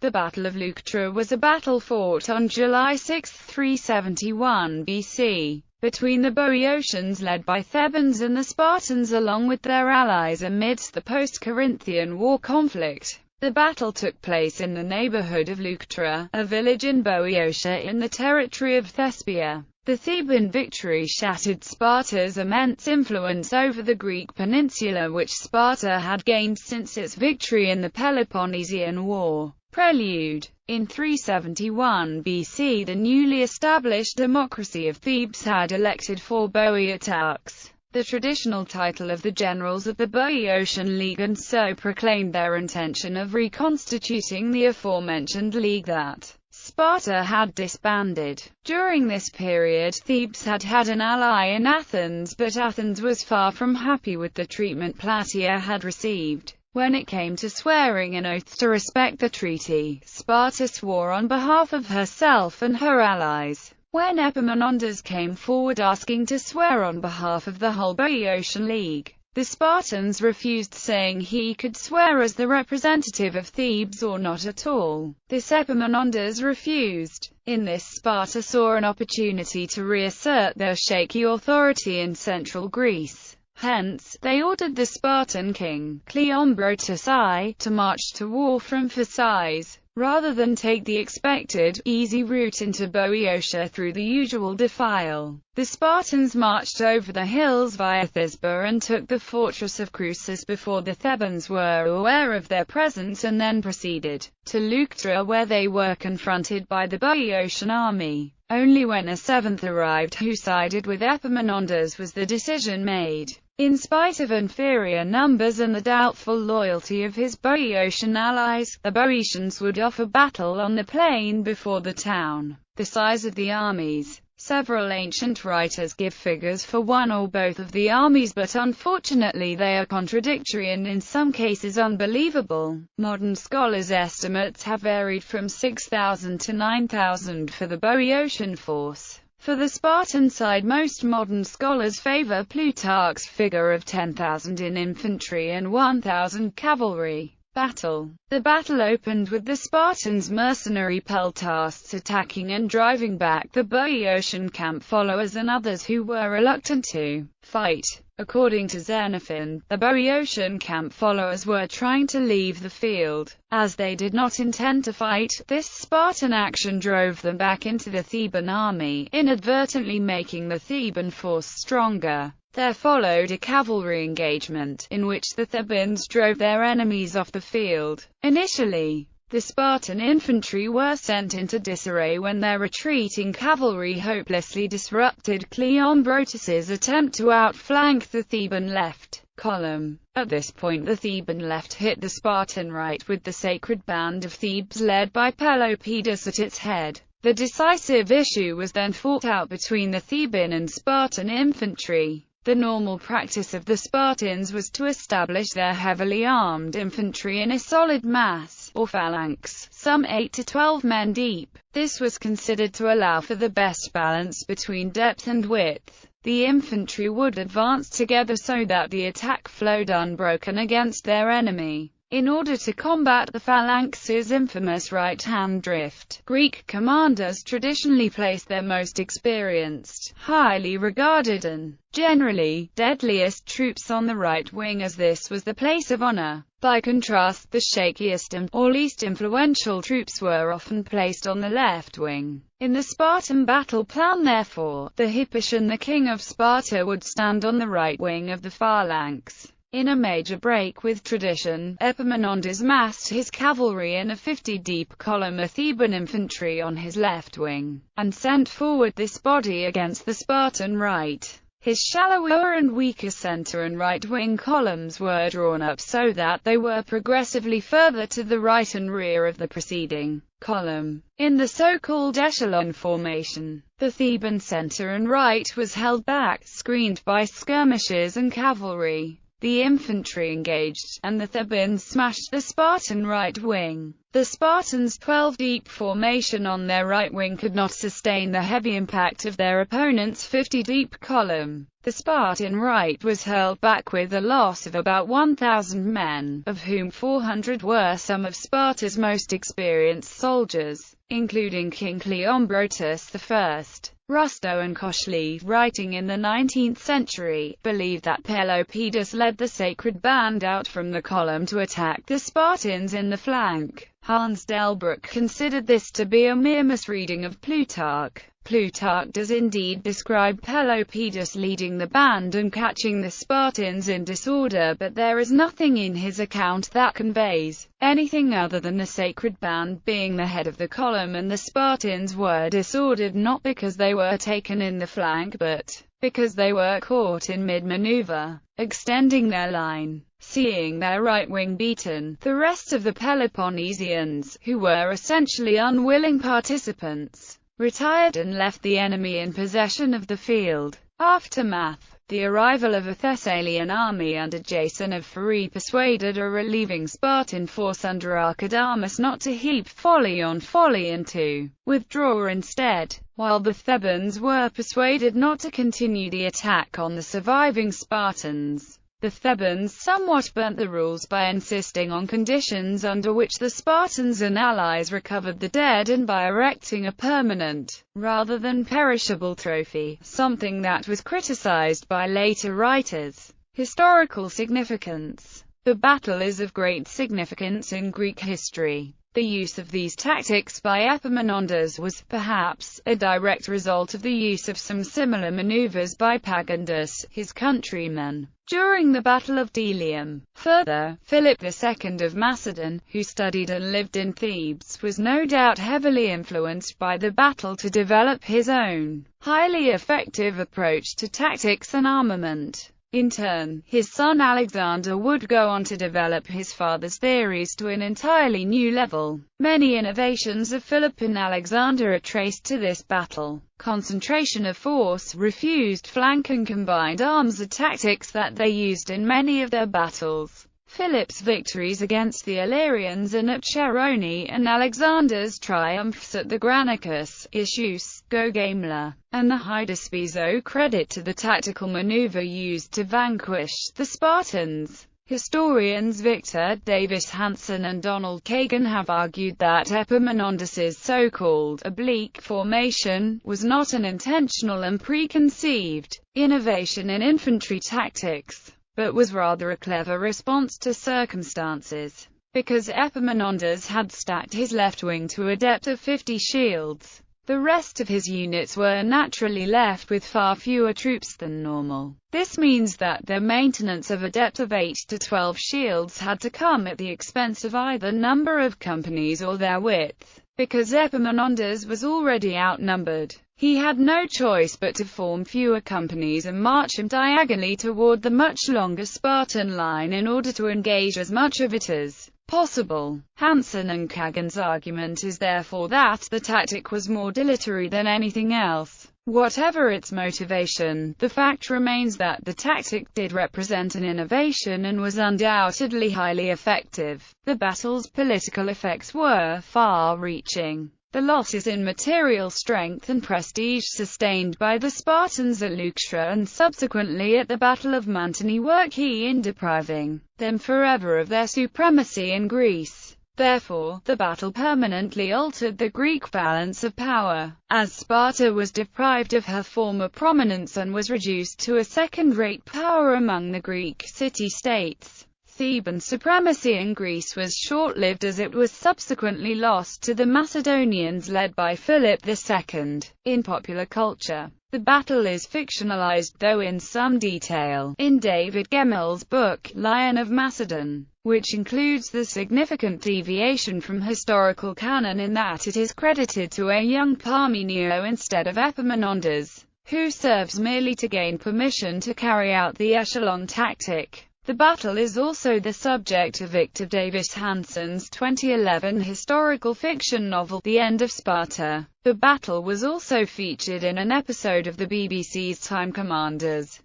The Battle of Leuctra was a battle fought on July 6, 371 BC, between the Boeotians led by Thebans and the Spartans along with their allies amidst the post-Corinthian War conflict. The battle took place in the neighborhood of Leuctra, a village in Boeotia in the territory of Thespia. The Theban victory shattered Sparta's immense influence over the Greek peninsula which Sparta had gained since its victory in the Peloponnesian War. Prelude. In 371 BC, the newly established democracy of Thebes had elected 4 Boeotarchs, the traditional title of the generals of the Boeotian League, and so proclaimed their intention of reconstituting the aforementioned league that Sparta had disbanded. During this period, Thebes had had an ally in Athens, but Athens was far from happy with the treatment Plataea had received. When it came to swearing an oath to respect the treaty, Sparta swore on behalf of herself and her allies. When Epaminondas came forward asking to swear on behalf of the whole Boeotian League, the Spartans refused, saying he could swear as the representative of Thebes or not at all. This Epaminondas refused. In this, Sparta saw an opportunity to reassert their shaky authority in central Greece. Hence, they ordered the Spartan king, Cleombrotus I, to march to war from Phasis, rather than take the expected, easy route into Boeotia through the usual defile. The Spartans marched over the hills via Thisba and took the fortress of Crusis before the Thebans were aware of their presence, and then proceeded to Leuctra, where they were confronted by the Boeotian army. Only when a 7th arrived who sided with Epaminondas was the decision made. In spite of inferior numbers and the doubtful loyalty of his Boeotian allies, the Boeotians would offer battle on the plain before the town. The size of the armies. Several ancient writers give figures for one or both of the armies, but unfortunately they are contradictory and in some cases unbelievable. Modern scholars' estimates have varied from 6,000 to 9,000 for the Boeotian force. For the Spartan side, most modern scholars favor Plutarch's figure of 10,000 in infantry and 1,000 cavalry. Battle. The battle opened with the Spartans' mercenary peltasts attacking and driving back the Boeotian camp followers and others who were reluctant to fight. According to Xenophon, the Boeotian camp followers were trying to leave the field. As they did not intend to fight, this Spartan action drove them back into the Theban army, inadvertently making the Theban force stronger. There followed a cavalry engagement, in which the Thebans drove their enemies off the field. Initially, the Spartan infantry were sent into disarray when their retreating cavalry hopelessly disrupted Cleombrotus's attempt to outflank the Theban left column. At this point the Theban left hit the Spartan right with the sacred band of Thebes led by Pelopidas at its head. The decisive issue was then fought out between the Theban and Spartan infantry. The normal practice of the Spartans was to establish their heavily armed infantry in a solid mass, or phalanx, some 8 to 12 men deep. This was considered to allow for the best balance between depth and width. The infantry would advance together so that the attack flowed unbroken against their enemy. In order to combat the phalanx's infamous right-hand drift, Greek commanders traditionally placed their most experienced, highly regarded and, generally, deadliest troops on the right wing, as this was the place of honor. By contrast, the shakiest or least influential troops were often placed on the left wing. In the Spartan battle plan, therefore, the Hippician, the king of Sparta, would stand on the right wing of the phalanx. In a major break with tradition, Epaminondas massed his cavalry in a 50-deep column of Theban infantry on his left wing, and sent forward this body against the Spartan right. His shallower and weaker center and right-wing columns were drawn up so that they were progressively further to the right and rear of the preceding column. In the so-called echelon formation, the Theban center and right was held back, screened by skirmishers and cavalry. The infantry engaged, and the Thebans smashed the Spartan right wing. The Spartans' 12-deep formation on their right wing could not sustain the heavy impact of their opponent's 50-deep column. The Spartan right was hurled back with a loss of about 1,000 men, of whom 400 were some of Sparta's most experienced soldiers, including King Cleombrotus I. Rusto and Coshley, writing in the 19th century, believed that Pelopidas led the sacred band out from the column to attack the Spartans in the flank. Hans Delbruck considered this to be a mere misreading of Plutarch. Plutarch does indeed describe Pelopidas leading the band and catching the Spartans in disorder, but there is nothing in his account that conveys anything other than the sacred band being the head of the column, and the Spartans were disordered not because they were taken in the flank, but because they were caught in mid-maneuver, extending their line. Seeing their right wing beaten, the rest of the Peloponnesians, who were essentially unwilling participants, retired and left the enemy in possession of the field. Aftermath. The arrival of a Thessalian army under Jason of Pherae persuaded a relieving Spartan force under Archidamus not to heap folly on folly and to withdraw instead, while the Thebans were persuaded not to continue the attack on the surviving Spartans. The Thebans somewhat burnt the rules by insisting on conditions under which the Spartans and allies recovered the dead and by erecting a permanent, rather than perishable trophy, something that was criticized by later writers. Historical significance. The battle is of great significance in Greek history. The use of these tactics by Epaminondas was, perhaps, a direct result of the use of some similar maneuvers by Pagandus, his countryman, during the Battle of Delium. Further, Philip II of Macedon, who studied and lived in Thebes, was no doubt heavily influenced by the battle to develop his own, highly effective approach to tactics and armament. In turn, his son Alexander would go on to develop his father's theories to an entirely new level. Many innovations of Philip and Alexander are traced to this battle. Concentration of force, refused flank and combined arms are tactics that they used in many of their battles. Philip's victories against the Illyrians and at Cherone, and Alexander's triumphs at the Granicus, Issus, Gaugamela, and the Hydaspes owe credit to the tactical maneuver used to vanquish the Spartans. Historians Victor Davis Hansen and Donald Kagan have argued that Epaminondas's so-called oblique formation was not an intentional and preconceived innovation in infantry tactics, but was rather a clever response to circumstances, because Epaminondas had stacked his left wing to a depth of 50 shields. The rest of his units were naturally left with far fewer troops than normal. This means that their maintenance of a depth of 8 to 12 shields had to come at the expense of either number of companies or their width. Because Epaminondas was already outnumbered, he had no choice but to form fewer companies and march them diagonally toward the much longer Spartan line in order to engage as much of it as possible. Hansen and Kagan's argument is therefore that the tactic was more dilatory than anything else. Whatever its motivation, the fact remains that the tactic did represent an innovation and was undoubtedly highly effective. The battle's political effects were far-reaching. The losses in material strength and prestige sustained by the Spartans at Leuctra and subsequently at the Battle of Mantinea were key in depriving them forever of their supremacy in Greece. Therefore, the battle permanently altered the Greek balance of power, as Sparta was deprived of her former prominence and was reduced to a second-rate power among the Greek city-states. Theban supremacy in Greece was short-lived as it was subsequently lost to the Macedonians led by Philip II. In popular culture, the battle is fictionalized, though in some detail, in David Gemmell's book, Lion of Macedon, which includes the significant deviation from historical canon in that it is credited to a young Parmenio instead of Epaminondas, who serves merely to gain permission to carry out the echelon tactic. The battle is also the subject of Victor Davis Hansen's 2011 historical fiction novel, The End of Sparta. The battle was also featured in an episode of the BBC's Time Commanders.